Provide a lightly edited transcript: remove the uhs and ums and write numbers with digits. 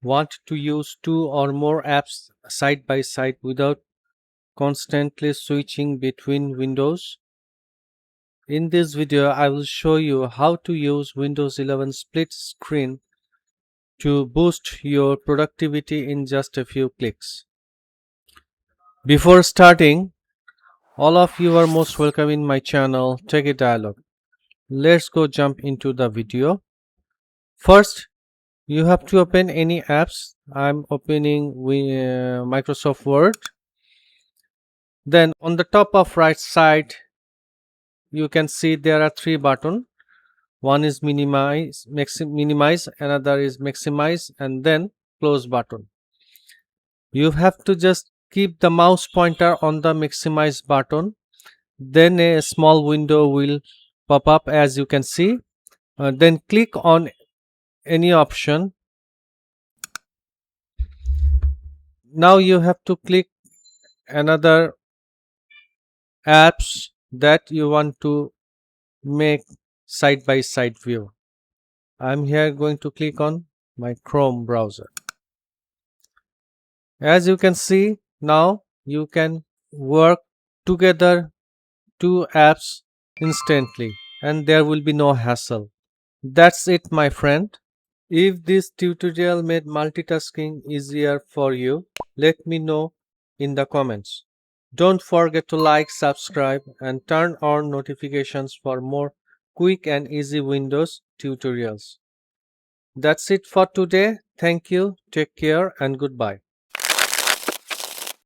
Want to use two or more apps side by side without constantly switching between windows? In this video, I will show you how to use Windows 11 split screen to boost your productivity in just a few clicks. Before starting, all of you are most welcome in my channel Tech Dialogue. Let's go jump into the video. First, you have to open any apps. I'm opening Microsoft Word. Then on the top of right side, you can see there are three buttons. One is minimize, another is maximize, and then close button. You have to just keep the mouse pointer on the maximize button. Then a small window will pop up, as you can see. Then click on any option. Now you have to click another apps that you want to make side by side view. I'm here going to click on my Chrome browser. As you can see, now you can work together two apps instantly and there will be no hassle. That's it, my friend. If this tutorial made multitasking easier for you, let me know in the comments. Don't forget to like, subscribe, and turn on notifications for more quick and easy Windows tutorials. That's it for today. Thank you, take care, and goodbye.